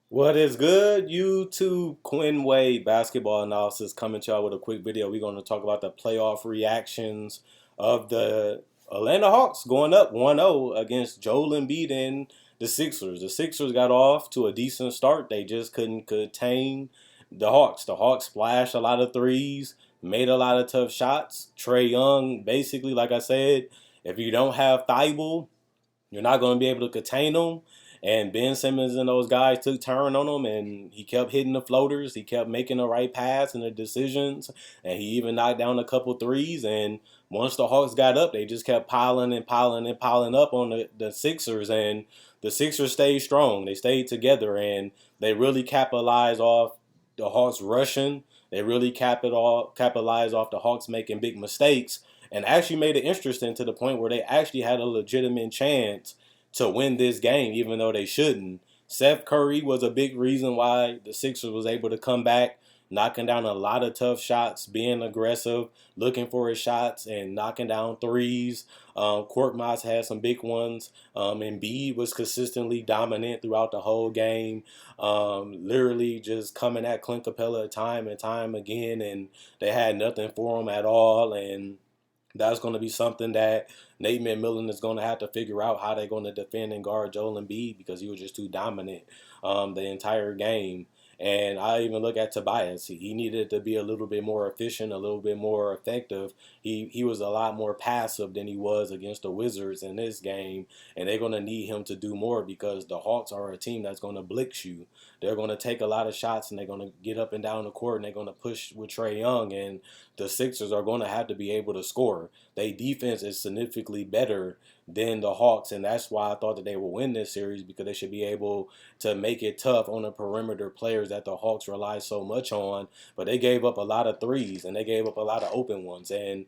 What is good, YouTube? Quinn Wade basketball analysis coming to y'all with a quick video. We're going to talk about the playoff reactions of the Atlanta Hawks going up 1-0 against Joel Embiid and the Sixers. The Sixers got off to a decent start. They just couldn't contain the Hawks. The Hawks splashed a lot of threes, made a lot of tough shots. Trae Young, basically, like I said, if you don't have Thibault, you're not going to be able to contain them. And Ben Simmons and those guys took turn on him, and he kept hitting the floaters. He kept making the right pass and the decisions, and he even knocked down a couple threes. And once the Hawks got up, they just kept piling and piling and piling up on the Sixers, and the Sixers stayed strong. They stayed together, and they really capitalized off the Hawks rushing. They really capitalized off the Hawks making big mistakes, and actually made it interesting to the point where they actually had a legitimate chance to win this game, even though they shouldn't. Seth Curry was a big reason why the Sixers was able to come back, knocking down a lot of tough shots, being aggressive, looking for his shots, and knocking down threes. Korkmaz had some big ones. Embiid was consistently dominant throughout the whole game, literally just coming at Clint Capella time and time again, and they had nothing for him at all. And that's going to be something that Nate McMillan is going to have to figure out how they're going to defend and guard Joel Embiid because he was just too dominant the entire game. And I even look at Tobias. He needed to be a little bit more efficient, a little bit more effective. He was a lot more passive than he was against the Wizards in this game. And they're going to need him to do more because the Hawks are a team that's going to blitz you. They're going to take a lot of shots and they're going to get up and down the court and they're going to push with Trae Young. And the Sixers are going to have to be able to score. Their defense is significantly better than the Hawks, and that's why I thought that they would win this series because they should be able to make it tough on the perimeter players that the Hawks rely so much on. But they gave up a lot of threes and they gave up a lot of open ones, and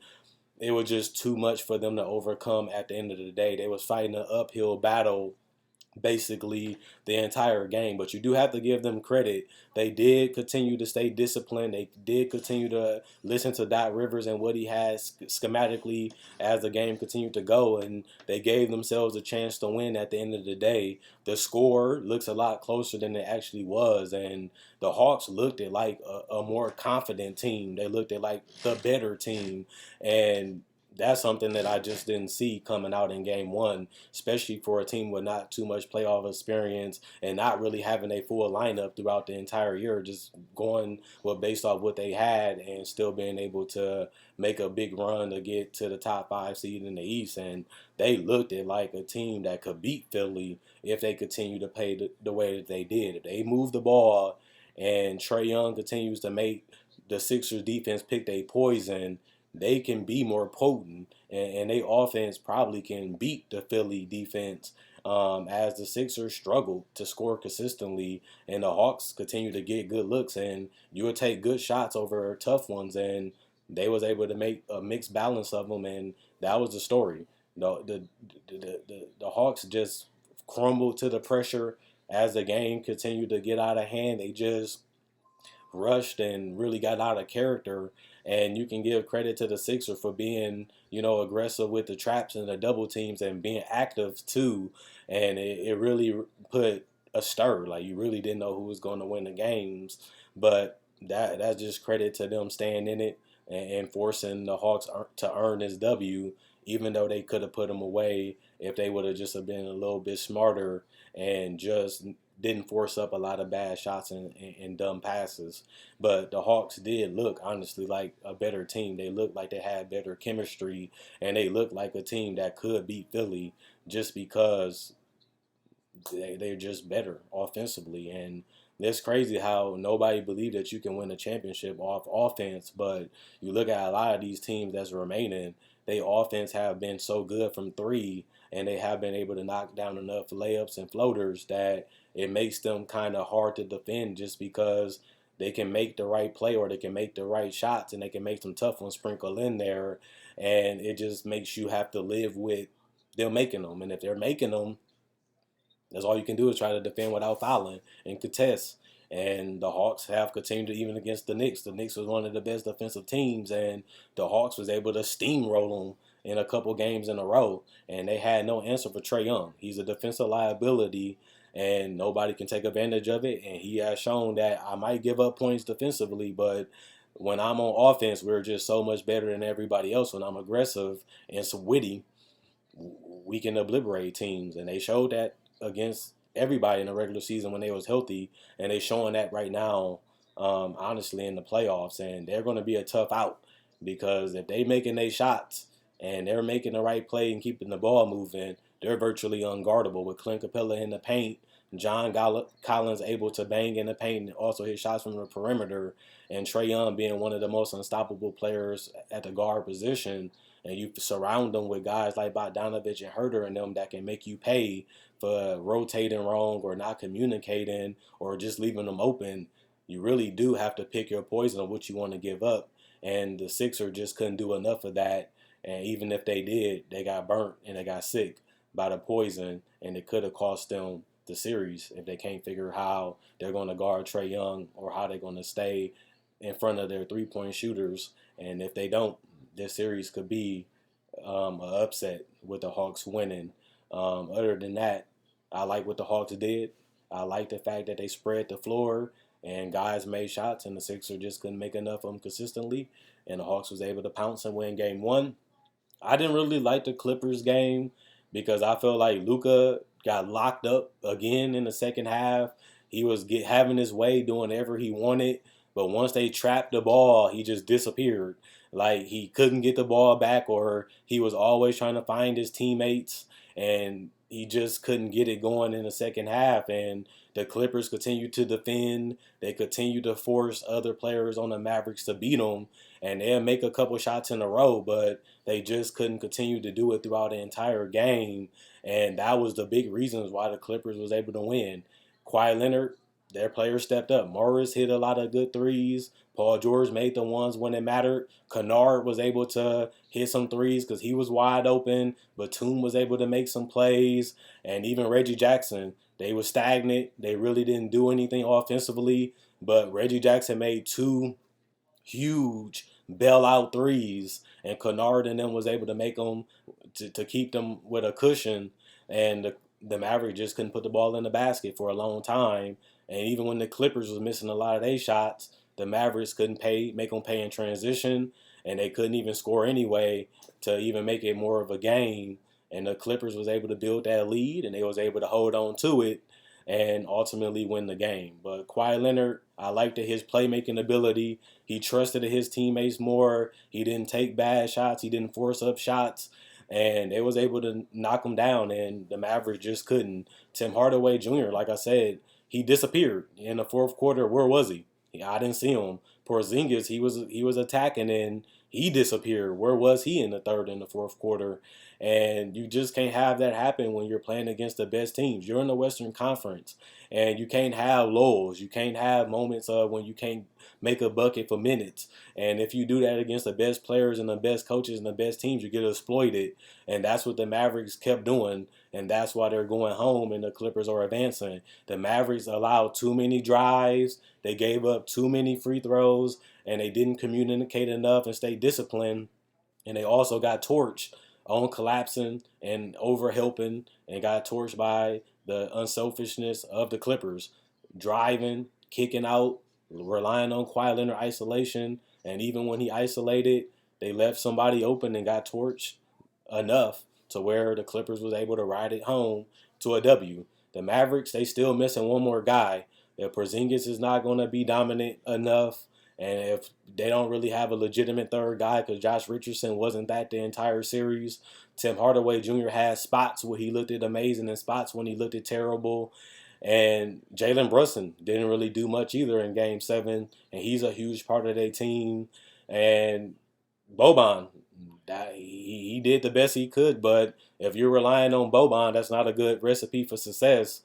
it was just too much for them to overcome at the end of the day. They was fighting an uphill battle basically the entire game. But you do have to give them credit. They did continue to stay disciplined. They did continue to listen to Doc Rivers and what he has schematically as the game continued to go. And they gave themselves a chance to win at the end of the day. The score looks a lot closer than it actually was. And the Hawks looked at like a more confident team. They looked at like the better team. And that's something that I just didn't see coming out in game one, especially for a team with not too much playoff experience and not really having a full lineup throughout the entire year, just going with based off what they had and still being able to make a big run to get to the top 5 seed in the East. And they looked at like a team that could beat Philly if they continue to play the way that they did. If they move the ball and Trae Young continues to make the Sixers defense pick their poison, they can be more potent, and they offense probably can beat the Philly defense as the Sixers struggle to score consistently, and the Hawks continue to get good looks, and you would take good shots over tough ones, and they was able to make a mixed balance of them, and that was the story. The Hawks just crumbled to the pressure as the game continued to get out of hand. They just rushed and really got out of character. And you can give credit to the Sixers for being, aggressive with the traps and the double teams and being active too. And it really put a stir. Like you really didn't know who was going to win the games, but that's just credit to them staying in it and forcing the Hawks to earn this W. Even though they could have put them away if they would have just been a little bit smarter and just didn't force up a lot of bad shots and dumb passes. But the Hawks did look, honestly, like a better team. They looked like they had better chemistry, and they looked like a team that could beat Philly just because they're just better offensively. And it's crazy how nobody believed that you can win a championship off offense. But you look at a lot of these teams that's remaining, they offense have been so good from three, and they have been able to knock down enough layups and floaters that it makes them kind of hard to defend just because they can make the right play or they can make the right shots and they can make some tough ones sprinkle in there. And it just makes you have to live with them making them. And if they're making them, that's all you can do is try to defend without fouling and contest. And the Hawks have continued even against the Knicks. The Knicks was one of the best defensive teams, and the Hawks was able to steamroll them in a couple games in a row. And they had no answer for Trae Young. He's a defensive liability, and nobody can take advantage of it. And he has shown that I might give up points defensively, but when I'm on offense, we're just so much better than everybody else. When I'm aggressive and so witty, we can obliterate teams, and they showed that against everybody in the regular season when they was healthy, and they showing that right now, honestly, in the playoffs. And they're going to be a tough out because if they making their shots and they're making the right play and keeping the ball moving, they're virtually unguardable with Clint Capella in the paint. Collins able to bang in the paint and also hit shots from the perimeter, and Trae Young being one of the most unstoppable players at the guard position, and you surround them with guys like Bogdanovich and Herter and them that can make you pay for rotating wrong or not communicating or just leaving them open, you really do have to pick your poison of what you want to give up. And the Sixers just couldn't do enough of that. And even if they did, they got burnt and they got sick by the poison, and it could have cost them the series if they can't figure how they're going to guard Trae Young or how they're going to stay in front of their three-point shooters. And if they don't, this series could be an upset with the Hawks winning. Other than that, I like what the Hawks did. I like the fact that they spread the floor and guys made shots, and the Sixers just couldn't make enough of them consistently. And the Hawks was able to pounce and win game one. I didn't really like the Clippers game because I felt like Luka got locked up again in the second half. He was having his way, doing whatever he wanted, but once they trapped the ball, he just disappeared. Like he couldn't get the ball back, or he was always trying to find his teammates, and he just couldn't get it going in the second half. And the Clippers continued to defend. They continued to force other players on the Mavericks to beat them, and they'll make a couple shots in a row, but they just couldn't continue to do it throughout the entire game. And that was the big reasons why the Clippers was able to win. Kawhi Leonard, their players stepped up. Morris hit a lot of good threes. Paul George made the ones when it mattered. Kennard was able to hit some threes because he was wide open. Batum was able to make some plays. And even Reggie Jackson, they were stagnant. They really didn't do anything offensively. But Reggie Jackson made two huge bailout threes, and Kennard and them was able to make them to keep them with a cushion. And the Mavericks just couldn't put the ball in the basket for a long time. And even when the Clippers was missing a lot of their shots, the Mavericks couldn't make them pay in transition, and they couldn't even score anyway to even make it more of a game. And the Clippers was able to build that lead, and they was able to hold on to it and ultimately win the game. But Kawhi Leonard, I liked his playmaking ability. He trusted his teammates more. He didn't take bad shots. He didn't force up shots. And they was able to knock him down, and the Mavericks just couldn't. Tim Hardaway Jr., like I said, he disappeared in the fourth quarter. Where was he? I didn't see him. Porzingis, he was attacking, and he disappeared. Where was he in the third and the fourth quarter? And you just can't have that happen when you're playing against the best teams. You're in the Western Conference, and you can't have lulls. You can't have moments of when you can't make a bucket for minutes. And if you do that against the best players and the best coaches and the best teams, you get exploited. And that's what the Mavericks kept doing, and that's why they're going home and the Clippers are advancing. The Mavericks allowed too many drives. They gave up too many free throws, and they didn't communicate enough and stay disciplined. And they also got torched on collapsing and over helping, and got torched by the unselfishness of the Clippers, driving, kicking out, relying on Kawhi Leonard isolation, and even when he isolated, they left somebody open and got torched enough to where the Clippers was able to ride it home to a W. The Mavericks, they still missing one more guy. If Porzingis is not going to be dominant enough, and if they don't really have a legitimate third guy, because Josh Richardson wasn't that the entire series, Tim Hardaway Jr. had spots where he looked at amazing and spots when he looked at terrible. And Jalen Brunson didn't really do much either in Game 7, and he's a huge part of their team. And Boban, he did the best he could, but if you're relying on Boban, that's not a good recipe for success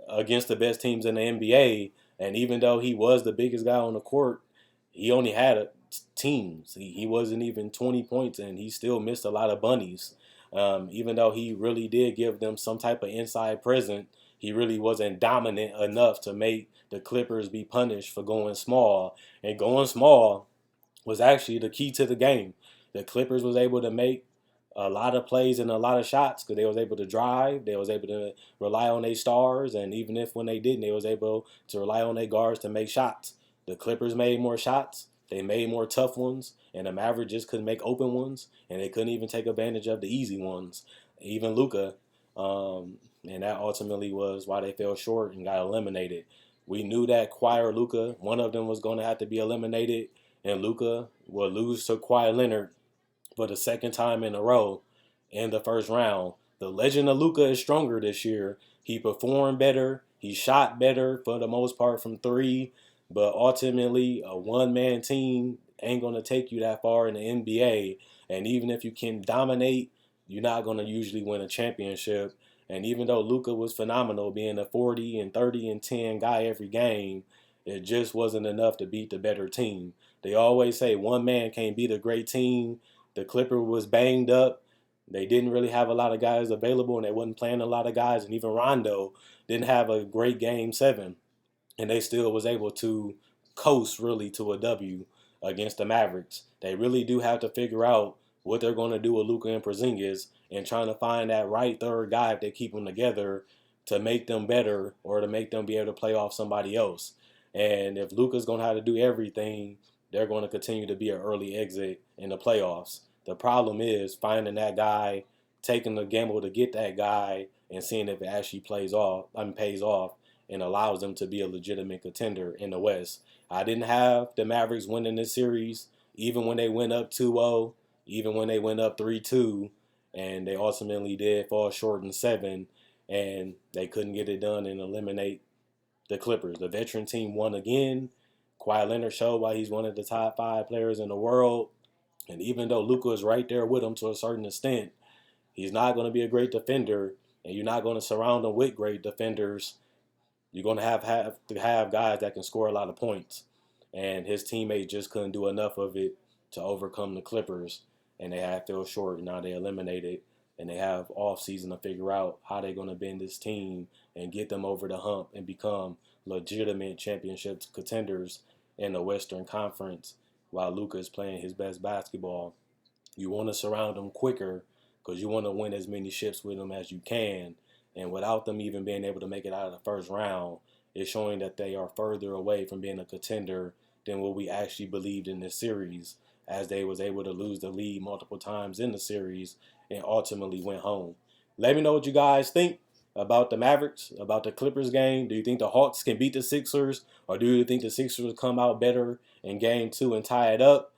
against the best teams in the NBA. And even though he was the biggest guy on the court, he only had teams. He wasn't even 20 points, and he still missed a lot of bunnies. Even though he really did give them some type of inside presence, he really wasn't dominant enough to make the Clippers be punished for going small. And going small was actually the key to the game. The Clippers was able to make a lot of plays and a lot of shots because they was able to drive. They was able to rely on their stars, and even if when they didn't, they was able to rely on their guards to make shots. The Clippers made more shots. They made more tough ones, and the Mavericks just couldn't make open ones, and they couldn't even take advantage of the easy ones. Even Luka, and that ultimately was why they fell short and got eliminated. We knew that Kawhi or Luka, one of them was going to have to be eliminated, and Luka will lose to Kawhi Leonard for the second time in a row in the first round. The legend of Luka is stronger this year. He performed better. He shot better for the most part from three. But ultimately, a one-man team ain't going to take you that far in the NBA. And even if you can dominate, you're not going to usually win a championship. And even though Luka was phenomenal, being a 40 and 30 and 10 guy every game, it just wasn't enough to beat the better team. They always say one man can't beat a great team. The Clipper was banged up. They didn't really have a lot of guys available, and they wasn't playing a lot of guys. And even Rondo didn't have a great game 7, and they still was able to coast really to a W against the Mavericks. They really do have to figure out what they're going to do with Luka and Porzingis and trying to find that right third guy if they keep them together to make them better or to make them be able to play off somebody else. And if Luka's going to have to do everything, they're going to continue to be an early exit in the playoffs. The problem is finding that guy, taking the gamble to get that guy, and seeing if it actually pays off and allows them to be a legitimate contender in the West. I didn't have the Mavericks winning this series, even when they went up 2-0, even when they went up 3-2, and they ultimately did fall short in 7, and they couldn't get it done and eliminate the Clippers. The veteran team won again. Kawhi Leonard showed why he's one of the top 5 players in the world. And even though Luka is right there with him to a certain extent, he's not going to be a great defender, and you're not going to surround him with great defenders. You're going to have guys that can score a lot of points. And his teammates just couldn't do enough of it to overcome the Clippers. And they had fell short, and now they eliminated. And they have off season to figure out how they're going to bend this team and get them over the hump and become legitimate championship contenders in the Western Conference while Luka is playing his best basketball. You want to surround them quicker because you want to win as many ships with them as you can. And without them even being able to make it out of the first round, it's showing that they are further away from being a contender than what we actually believed in this series, as they was able to lose the lead multiple times in the series and ultimately went home. Let me know what you guys think about the Mavericks, about the Clippers game. Do you think the Hawks can beat the Sixers, or do you think the Sixers come out better in game 2 and tie it up?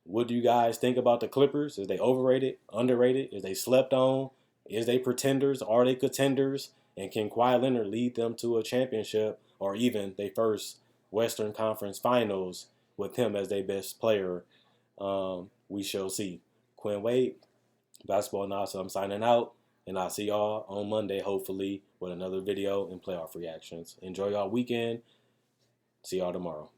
What do you guys think about the Clippers? Is they overrated, underrated? Is they slept on? Is they pretenders? Are they contenders? And can Kawhi Leonard lead them to a championship or even their first Western Conference Finals with him as their best player? We shall see. Quinn Wade, Basketball Now, so I'm signing out. And I'll see y'all on Monday, hopefully, with another video and playoff reactions. Enjoy y'all weekend. See y'all tomorrow.